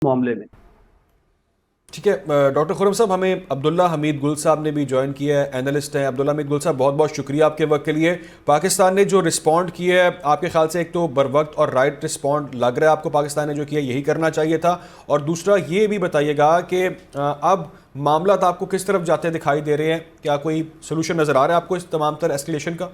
मामले में। ठीक है डॉक्टर खुरम साहब, हमें अब्दुल्ला हमीद गुल साहब ने भी ज्वाइन किया है, एनालिस्ट हैं। अब्दुल्ला हमीद गुल साहब, बहुत बहुत शुक्रिया आपके वक्त के लिए। पाकिस्तान ने जो रिस्पॉन्ड किया है, आपके ख्याल से एक तो बर वक्त और राइट रिस्पॉन्ड लग रहा है आपको पाकिस्तान ने जो किया यही करना चाहिए था, और दूसरा ये भी बताइएगा कि अब मामला आपको किस तरफ जाते दिखाई दे रहे हैं? क्या कोई सोल्यूशन नज़र आ रहा है आपको इस तमाम तर एस्केलेशन का?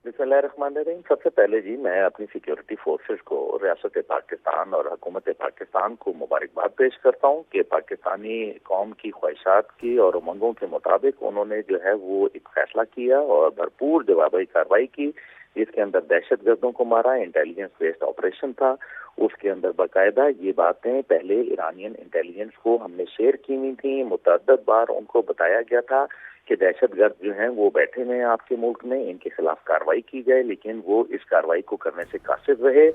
बिस्मिल्लाहिर्रहमानिर्रहीम। सबसे पहले जी मैं अपनी सिक्योरिटी फोर्सेस को, रियासत पाकिस्तान और हुकूमत पाकिस्तान को मुबारकबाद पेश करता हूँ कि पाकिस्तानी कौम की ख्वाहिशात की और उमंगों के मुताबिक उन्होंने जो है वो एक फैसला किया और भरपूर जवाबी कार्रवाई की, जिसके अंदर दहशत गर्दों को मारा, इंटेलिजेंस बेस्ड ऑपरेशन था। उसके अंदर बाकायदा ये बातें पहले ईरानियन इंटेलिजेंस को हमने शेयर की हुई थी, मुतअद्दिद बार उनको बताया गया था कि दहशतगर्द जो हैं वो बैठे हुए हैं आपके मुल्क में, इनके खिलाफ कार्रवाई की जाए, लेकिन वो इस कार्रवाई को करने से कासिर रहे।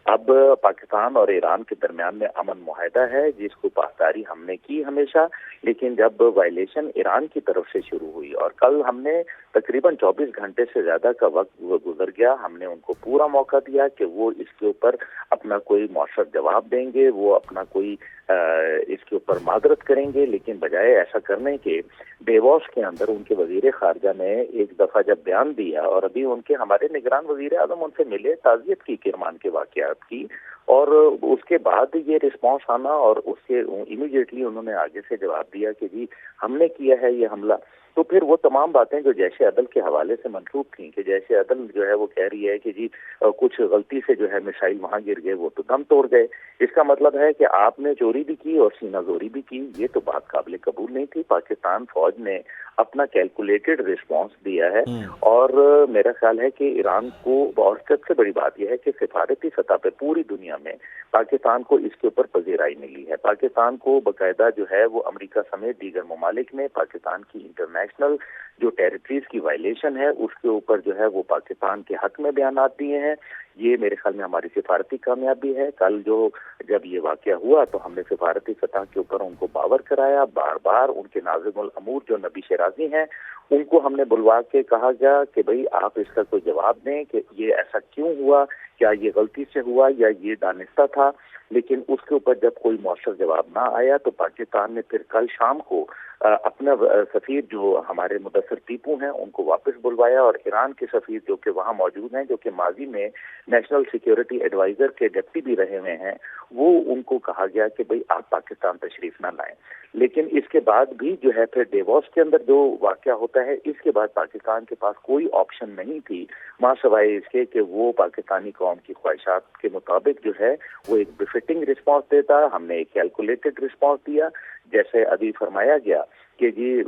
अब पाकिस्तान और ईरान के दरमियान में अमन मुआहदा है जिसको पासदारी हमने की हमेशा, लेकिन जब वायलेशन ईरान की तरफ से शुरू हुई और कल हमने तकरीबन 24 घंटे से ज्यादा का वक्त गुजर गया, हमने उनको पूरा मौका दिया कि वो इसके ऊपर अपना कोई मौसर जवाब देंगे, वो अपना कोई इसके ऊपर मादरत करेंगे, लेकिन बजाय ऐसा करने के डेवॉस के अंदर उनके वजीर खारजा ने एक दफा जब बयान दिया और अभी उनके हमारे निगरान वजीर आजम उनसे मिले, ताज़ियत की किरमान के वाकयात की, और उसके बाद ये रिस्पांस आना और उसके इमीडिएटली उन्होंने आगे से जवाब दिया कि जी हमने किया है ये हमला। तो फिर वो तमाम बातें जो जैशे अदल के हवाले से मंसूब थी कि जैशे अदल जो है वो कह रही है कि जी कुछ गलती से जो है मिसाइल वहां गिर गए, वो तो दम तोड़ गए, इसका मतलब है कि आपने चोरी भी की और सीना जोरी भी की। ये तो बात काबिल कबूल नहीं थी। पाकिस्तान फौज ने अपना कैलकुलेटेड रिस्पांस दिया है और मेरा ख्याल है कि ईरान को, और सबसे बड़ी बात यह है कि सिफारती सतह पे पूरी दुनिया में पाकिस्तान को इसके ऊपर पजीराई मिली है। पाकिस्तान को बाकायदा जो है वो अमेरिका समेत दीगर ममालिक ने पाकिस्तान की इंटरनेशनल जो टेरिटरीज की वायलेशन है उसके ऊपर जो है वो पाकिस्तान के हक में बयानात दिए हैं। ये मेरे ख्याल में हमारी सिफारती कामयाबी है। कल जब ये वाकया हुआ तो हमने सिफारती सतह के ऊपर उनको बावर कराया, बार बार उनके नाज़िमुल अमूर जो नबी शराजी हैं उनको हमने बुलवा के कहा गया कि भाई आप इसका कोई जवाब दें कि ये ऐसा क्यों हुआ, क्या ये गलती से हुआ या ये दानिस्ता था। लेकिन उसके ऊपर जब कोई मौसर जवाब ना आया तो पाकिस्तान ने फिर कल शाम को अपना सफीर जो हमारे मुदस्सर टीपू हैं उनको वापस बुलवाया और ईरान के सफीर जो कि वहाँ मौजूद हैं, जो कि माजी में नेशनल सिक्योरिटी एडवाइजर के डिप्टी भी रहे हुए हैं, वो उनको कहा गया कि भाई आप पाकिस्तान तशरीफ ना लाएं। लेकिन इसके बाद भी जो है फिर डेवॉस के अंदर जो वाकया होता है, इसके बाद पाकिस्तान के पास कोई ऑप्शन नहीं थी मां सवाए इसके कि वो पाकिस्तानी कौम की ख्वाहिशात के मुताबिक जो है वो एक बिफिटिंग रिस्पॉन्स देता। हमने एक कैलकुलेटेड रिस्पॉन्स दिया, जैसे अभी फरमाया गया कि जी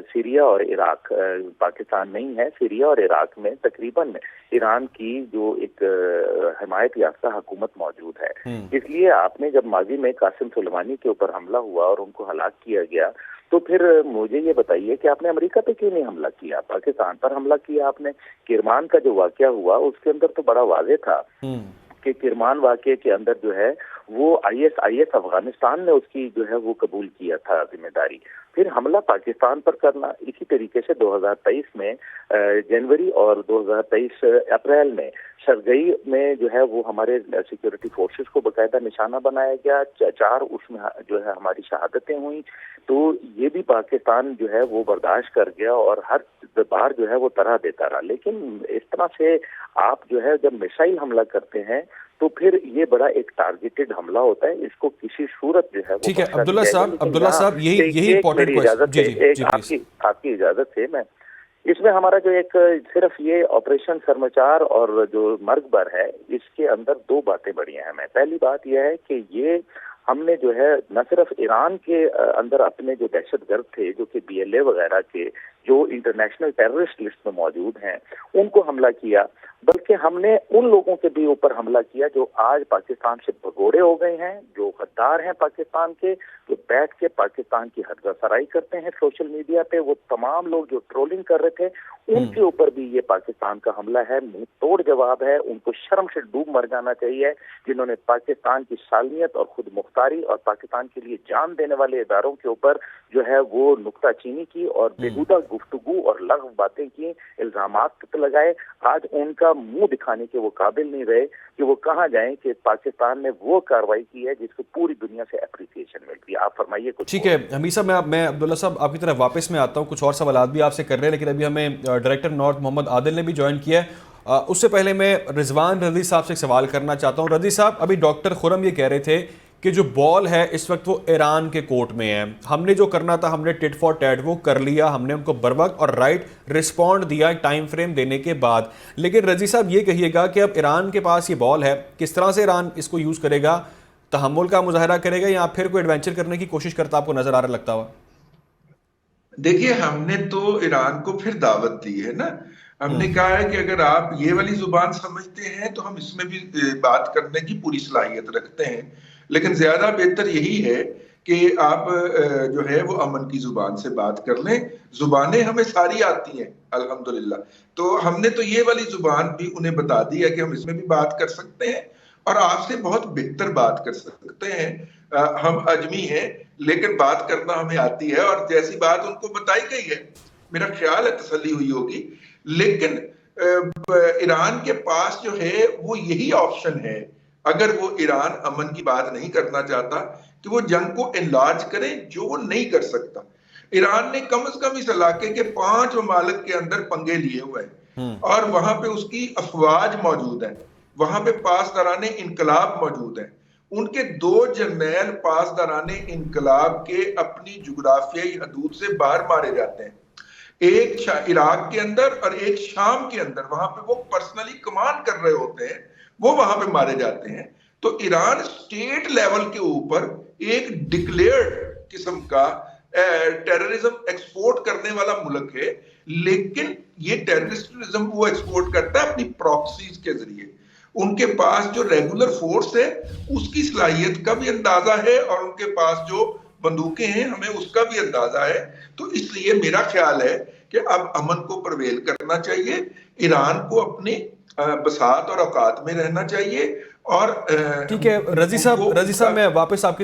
सीरिया और इराक, पाकिस्तान नहीं है, सीरिया और इराक में तकरीबन ईरान की जो एक हिमायत याफ्ता हुकूमत मौजूद है। इसलिए आपने जब माजी में कासिम सुलेमानी के ऊपर हमला हुआ और उनको हलाक किया गया, तो फिर मुझे ये बताइए कि आपने अमेरिका पे क्यों नहीं हमला किया, पाकिस्तान पर हमला किया आपने। किरमान का जो वाकया हुआ उसके अंदर तो बड़ा वाज़ेह था कि किरमान वाकये के अंदर जो है वो आईएस अफगानिस्तान ने उसकी जो है वो कबूल किया था जिम्मेदारी। फिर हमला पाकिस्तान पर करना, इसी तरीके से 2023 में जनवरी और 2023 अप्रैल में शरगई में जो है वो हमारे सिक्योरिटी फोर्सेस को बाकायदा निशाना बनाया गया, 4 उसमें जो है हमारी शहादतें हुई। तो ये भी पाकिस्तान जो है वो बर्दाश्त कर गया और हर बार जो है वो तरह देता रहा। लेकिन इस तरह से आप जो है जब मिसाइल हमला करते हैं तो फिर ये बड़ा एक टारगेटेड हमला होता है, इसको किसी सूरत जो है वो ठीक है अब्दुल्ला साहब, यही इंपॉर्टेंट इजाजत क्वेश्चन। है, एक आपकी इजाजत से मैं इसमें हमारा जो एक सिर्फ ये ऑपरेशन सरमचार और जो मर्गबर है, इसके अंदर 2 बातें बड़ी अहम है। पहली बात यह है कि ये हमने जो है न सिर्फ ईरान के अंदर अपने जो दहशतगर्द थे जो कि बीएलए वगैरह के जो इंटरनेशनल टेररिस्ट लिस्ट में मौजूद हैं उनको हमला किया, बल्कि हमने उन लोगों के भी ऊपर हमला किया जो आज पाकिस्तान से भगोड़े हो गए हैं, जो गद्दार हैं पाकिस्तान के, जो बैठ के पाकिस्तान की हर्जासराई करते हैं सोशल मीडिया पे। वो तमाम लोग जो ट्रोलिंग कर रहे थे उनके ऊपर भी ये पाकिस्तान का हमला है, मुंह तोड़ जवाब है। उनको शर्म से डूब मर जाना चाहिए जिन्होंने पाकिस्तान की सालमियत और खुद मुख्तारी और पाकिस्तान के लिए जान देने वाले इदारों के ऊपर जो है वो नुक्ताचीनी की और बेहुदा گفتگو اور لغو باتیں کی، الزامات لگائے. آج ان کا منہ دکھانے کے وہ قابل نہیں رہے کہ وہ کہاں جائیں کہ پاکستان نے وہ کارروائی کی ہے جس کو پوری دنیا سے اپریسیشن ملتی ہے. آپ فرمائیے کچھ. ٹھیک ہے حمید صاحب، میں عبداللہ صاحب آپ کی طرف واپس میں آتا ہوں، کچھ اور سوالات بھی آپ سے کر رہے ہیں، لیکن ابھی ہمیں ڈائریکٹر نارتھ محمد عادل نے بھی جوائن کیا ہے. اس سے پہلے میں رضوان رضی صاحب سے سوال کرنا چاہتا ہوں. رضی صاحب، ابھی ڈاکٹر خرم یہ کہہ رہے تھے کہ جو بال ہے اس وقت وہ ایران کے کورٹ میں ہے، ہم نے جو کرنا تھا ہم نے ٹٹ فار ٹیٹ وہ کر لیا، ہم نے ان کو بروقت اور رائٹ رسپونڈ دیا ٹائم فریم دینے کے بعد. لیکن رضی صاحب یہ کہیے گا کہ اب ایران کے پاس یہ بال ہے، کس طرح سے ایران اس کو یوز کرے گا؟ تحمل کا مظاہرہ کرے گا یا پھر کوئی ایڈونچر کرنے کی کوشش کرتا آپ کو نظر آ رہا لگتا ہوا؟ دیکھیے، ہم نے تو ایران کو پھر دعوت دی ہے نا. ہم نے کہا ہے کہ اگر آپ یہ والی زبان سمجھتے ہیں تو ہم اس میں بھی بات کرنے کی پوری صلاحیت رکھتے ہیں، لیکن زیادہ بہتر یہی ہے کہ آپ جو ہے وہ امن کی زبان سے بات کر لیں. زبانیں ہمیں ساری آتی ہیں الحمدللہ، تو ہم نے تو یہ والی زبان بھی انہیں بتا دی ہے کہ ہم اس میں بھی بات کر سکتے ہیں اور آپ سے بہت بہتر بات کر سکتے ہیں. ہم اجمی ہیں لیکن بات کرنا ہمیں آتی ہے، اور جیسی بات ان کو بتائی گئی ہے میرا خیال ہے تسلی ہوئی ہوگی. لیکن ایران کے پاس جو ہے وہ یہی آپشن ہے، اگر وہ ایران امن کی بات نہیں کرنا چاہتا، کہ وہ جنگ کو انلارج کرے، جو وہ نہیں کر سکتا. ایران نے کم از کم اس علاقے کے 5 ممالک کے اندر پنگے لیے ہوئے ہیں، اور وہاں پہ اس کی افواج موجود ہیں، وہاں پہ پاسداران انقلاب موجود ہیں. ان کے 2 جرنیل پاسداران انقلاب کے اپنی جغرافیائی حدود سے باہر مارے جاتے ہیں، ایک عراق کے اندر اور ایک شام کے اندر. وہاں پہ وہ پرسنلی کمانڈ کر رہے ہوتے ہیں، وہ وہاں پہ مارے جاتے ہیں. تو ایران اسٹیٹ لیول کے اوپر ایک ڈکلیئرڈ قسم کا ٹیررزم ایکسپورٹ کرنے والا ملک ہے، لیکن یہ ٹیررزم وہ ایکسپورٹ کرتا ہے اپنی پراکسیز کے ذریعے. ان کے پاس جو ریگولر فورس ہے اس کی صلاحیت کا بھی اندازہ ہے، اور ان کے پاس جو بندوقیں ہیں ہمیں اس کا بھی اندازہ ہے. تو اس لیے میرا خیال ہے کہ اب امن کو پرویل کرنا چاہیے، ایران کو اپنی بساط اور اوقات میں رہنا چاہیے. اور ٹھیک ہے رضی صاحب، میں واپس آپ کی